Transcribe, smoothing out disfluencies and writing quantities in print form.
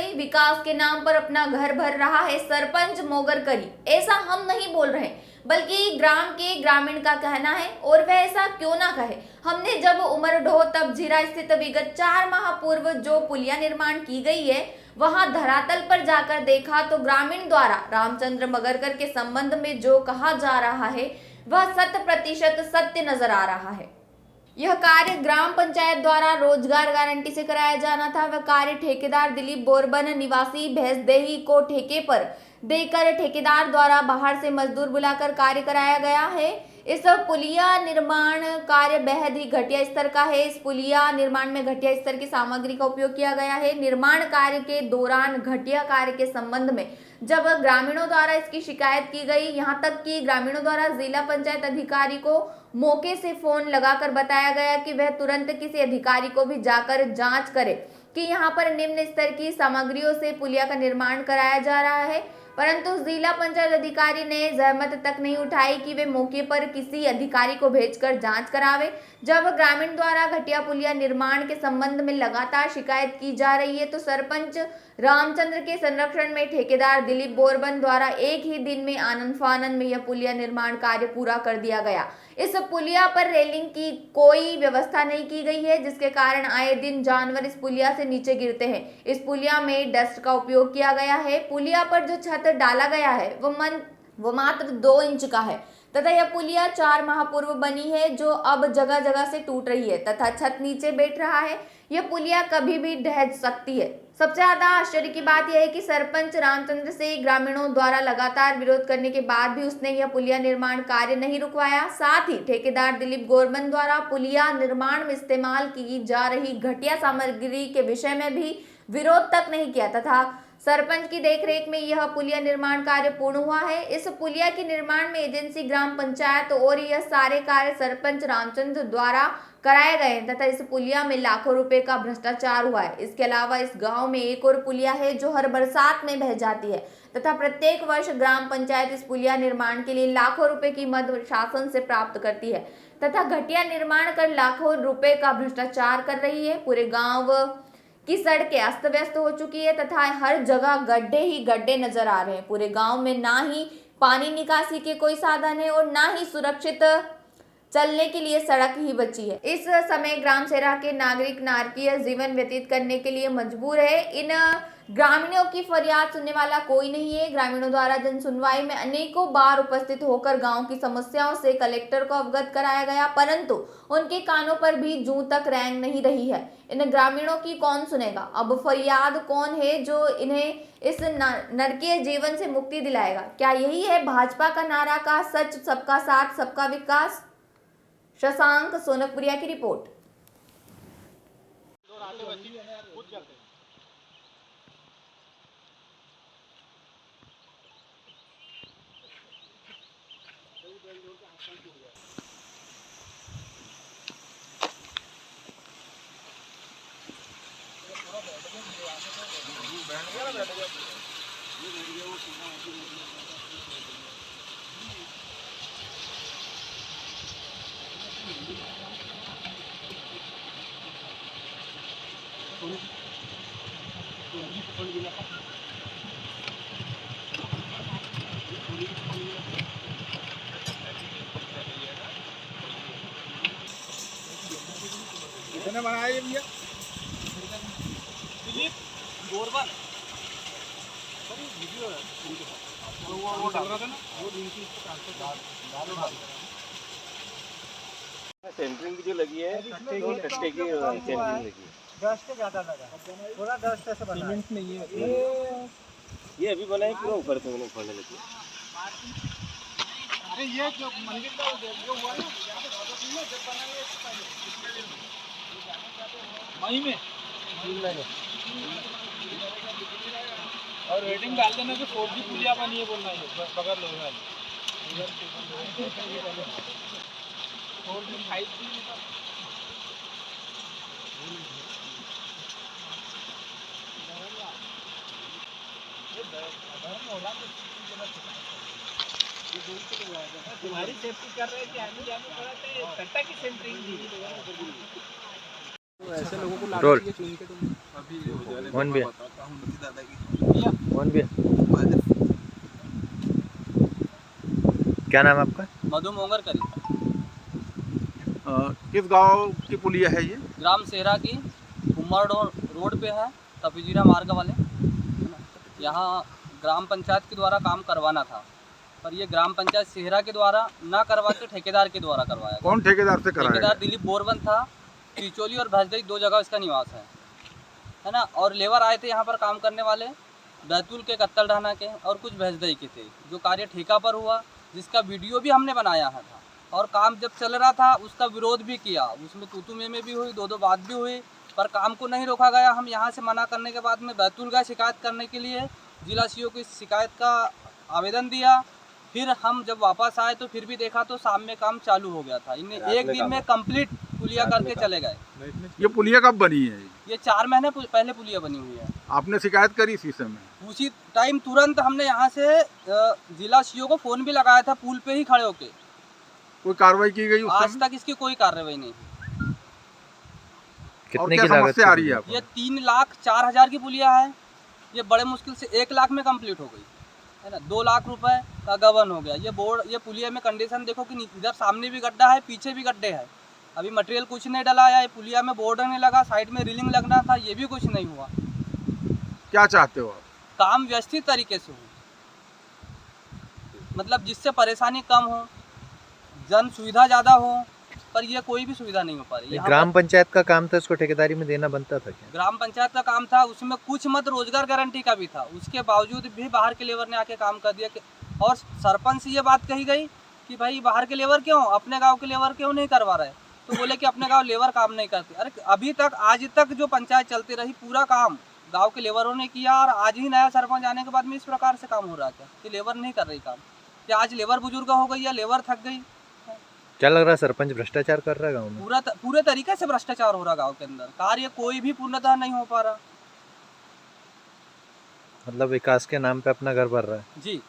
गई। विकास के नाम पर अपना घर भर रहा है सरपंच मोगरकरी। ऐसा हम नहीं बोल रहे, बल्कि ग्राम के ग्रामीण का कहना है, और वह ऐसा क्यों ना कहे। हमने जब उमरढो तब झीरा स्थित विगत 4 माह पूर्व जो पुलिया निर्माण की गई है, वहां धरातल पर जाकर देखा तो ग्रामीण द्वारा रामचंद्र मगरकर के संबंध में जो कहा जा रहा है वह 100% सत्य नजर आ रहा है। यह कार्य ग्राम पंचायत द्वारा रोजगार गारंटी से कराया जाना था। वह कार्य ठेकेदार दिलीप बोरबन निवासी भैंसदेही को ठेके पर देकर ठेकेदार द्वारा बाहर से मजदूर बुलाकर कार्य कराया गया है। इस पुलिया निर्माण कार्य बेहद ही घटिया स्तर का है। इस पुलिया निर्माण में घटिया स्तर की सामग्री का उपयोग किया गया है। निर्माण कार्य के दौरान घटिया कार्य के संबंध में जब ग्रामीणों द्वारा इसकी शिकायत की गई, यहाँ तक कि ग्रामीणों द्वारा जिला पंचायत अधिकारी को मौके से फोन लगाकर बताया गया कि वह तुरंत किसी अधिकारी को भी जाकर जांच करे कि यहाँ पर निम्न स्तर की सामग्रियों से पुलिया का निर्माण कराया जा रहा है, परंतु जिला पंचायत अधिकारी ने जहमत तक नहीं उठाई कि वे मौके पर किसी अधिकारी को भेजकर जांच करावे। जब ग्रामीण द्वारा घटिया पुलिया निर्माण के संबंध में लगातार शिकायत की जा रही है, तो सरपंच रामचंद्र के संरक्षण में ठेकेदार दिलीप बोरबन द्वारा एक ही दिन में आनन फानन में यह पुलिया निर्माण कार्य पूरा कर दिया गया। इस पुलिया पर रेलिंग की कोई व्यवस्था नहीं की गई है, जिसके कारण आए दिन जानवर इस पुलिया से नीचे गिरते हैं। इस पुलिया में डस्ट का उपयोग किया गया है। पुलिया पर जो छत डाला गया है वो मात्र 2 इंच का है तथा यह पुलिया 4 माह पूर्व बनी है, जो अब जगह जगह से टूट रही है तथा छत नीचे बैठ रहा है। यह पुलिया कभी भी ढह सकती है। सबसे ज्यादा आश्चर्य की बात यह है कि सरपंच रामचंद्र से ग्रामीणों द्वारा लगातार विरोध करने के बाद भी उसने यह पुलिया निर्माण कार्य नहीं रुकवाया। साथ ही ठेकेदार दिलीप बोरबन द्वारा पुलिया निर्माण में इस्तेमाल की जा रही घटिया सामग्री के विषय में भी विरोध तक नहीं किया तथा सरपंच की देखरेख में यह पुलिया निर्माण कार्य पूर्ण हुआ है। इस पुलिया के निर्माण में एजेंसी ग्राम पंचायत और यह सारे कार्य सरपंच रामचंद्र द्वारा कराए गए तथा इस पुलिया में लाखों रुपए का भ्रष्टाचार हुआ है। इसके अलावा इस गांव में एक और पुलिया है जो हर बरसात में बह जाती है तथा प्रत्येक वर्ष ग्राम पंचायत इस पुलिया निर्माण के लिए लाखों रुपए की मदद शासन से प्राप्त करती है तथा घटिया निर्माण कर लाखों रुपए का भ्रष्टाचार कर रही है। पूरे गाँव की सड़कें अस्त व्यस्त हो चुकी है तथा हर जगह गड्ढे ही गड्ढे नजर आ रहे हैं। पूरे गांव में ना ही पानी निकासी के कोई साधन है और ना ही सुरक्षित चलने के लिए सड़क ही बची है। इस समय ग्राम सेरा के नागरिक नारकीय जीवन व्यतीत करने के लिए मजबूर है। इन ग्रामीणों की फरियाद सुनने वाला कोई नहीं है। ग्रामीणों द्वारा जन सुनवाई में अनेकों बार उपस्थित होकर गांव की समस्याओं से कलेक्टर को अवगत कराया गया, परंतु उनके कानों पर भी जूं तक रेंग नहीं रही है। इन ग्रामीणों की कौन सुनेगा? अब फरियाद कौन है जो इन्हें इस नरकीय जीवन से मुक्ति दिलाएगा? क्या यही है भाजपा का नारा का सच, सबका साथ सबका विकास? शशांक सोनकपुरिया की रिपोर्ट। किसने बनाया ये भैया? दिलीप बोरबन। वीडियो है उनके साथ। वो डाल रहा था ना, वो लिंक डालो। सेंटरिंग की जो लगी है तो टट्टे की सेंटरिंग लगी है। डस्ट ज्यादा लगा, थोड़ा डस्ट ऐसे बना, सीमेंट नहीं है ये अभी बना है पूरा ऊपर से उखड़ने लगी। अरे ये जो मंदिर का जो हुआ ना, जब बनाए मई में और रेटिंग डाल देना कि 4G पुलिया बनी है, बोलना है बगैर लोग 4G 5G तुम्हारी सेफ्टी कर रहे थे, आने जाने पड़ा था, टट्टा की सेंटरिंग दी। ऐसे लोगों को रोल। लाके चुन के तुम अभी वन भी बताता हूँ उनकी दादागिरी। वन भी क्या नाम है आपका? मधु मोंगर करी किस गांव की पुलिया है ये? ग्राम सेहरा की उमर रोड पे है, तपीजीरा मार्ग वाले। यहाँ ग्राम पंचायत के द्वारा काम करवाना था, पर ये ग्राम पंचायत सेहरा के द्वारा ना करवा के ठेकेदार के द्वारा करवाया गया। कौन ठेकेदार से कराया? ठेकेदार दिलीप बोरवन था। चिचोली और भैंसदई 2 जगह इसका निवास है ना। और लेबर आए थे यहाँ पर काम करने वाले, बैतूल के, कत्तल ढाना के और कुछ भैंसदई के थे। जो कार्य ठेका पर हुआ, जिसका वीडियो भी हमने बनाया है था, और काम जब चल रहा था उसका विरोध भी किया, उसमें तूतू में भी हुई, 2 बात भी हुई, पर काम को नहीं रोका गया। हम यहाँ से मना करने के बाद में बैतूल गए शिकायत करने के लिए, जिला सीओ को इस शिकायत का आवेदन दिया। फिर हम जब वापस आए तो फिर भी देखा तो शाम में काम चालू हो गया था। इन्हें एक दिन में कंप्लीट पुलिया करके चले गए। ये पुलिया कब बनी है? ये 4 महीने पहले पुलिया बनी हुई है। आपने शिकायत करी इसी समय? उसी टाइम तुरंत हमने यहाँ से जिला सीओ को फोन भी लगाया था, पुल पे ही खड़े होके। कोई कार्रवाई की गई उस आज समय? तक इसकी कोई कार्रवाई नहीं। और कितने क्या की लागत समस्या आ रही है ये आपको? 3,04,000 की पुलिया है। ये बड़े मुश्किल से 1 लाख में कंप्लीट हो गई है ना। 2 लाख रुपए का गबन हो गया। ये पुलिया में कंडीशन देखो कि इधर सामने भी गड्ढा है, पीछे भी गड्ढे है। अभी मटेरियल कुछ नहीं डला है, पुलिया में बॉर्डर नहीं लगा, साइड में रीलिंग लगना था, ये भी कुछ नहीं हुआ। क्या चाहते हो आप? काम व्यवस्थित तरीके से हो, मतलब जिससे परेशानी कम हो, जन सुविधा ज़्यादा हो, पर ये कोई भी सुविधा नहीं हो पा रही। ग्राम पंचायत का काम था, इसको ठेकेदारी में देना बनता था क्या? ग्राम पंचायत का काम था, उसमें कुछ मत रोजगार गारंटी का भी था, उसके बावजूद भी बाहर के लेबर ने आके काम कर दिया। और सरपंच से ये बात कही गई कि भाई बाहर के लेबर क्यों, अपने गांव के लेबर क्यों नहीं करवा रहे? तो बोले कि अपने गांव लेबर काम नहीं करते। अरे अभी तक, आज तक जो पंचायत चलती रही, पूरा काम गांव के लेबरों ने किया, और आज ही नया सरपंच आने के बाद में इस प्रकार से काम हो रहा है कि लेबर नहीं कर रही काम। क्या आज लेबर बुजुर्ग हो गई या लेबर थक गई? क्या लग रहा है सरपंच भ्रष्टाचार कर रहा है गाँव में? पूरे तरीके से भ्रष्टाचार हो रहा गाँव के अंदर। कार्य कोई भी पूर्णतः नहीं हो पा रहा। मतलब विकास के नाम पे अपना घर भर रहा है। जी।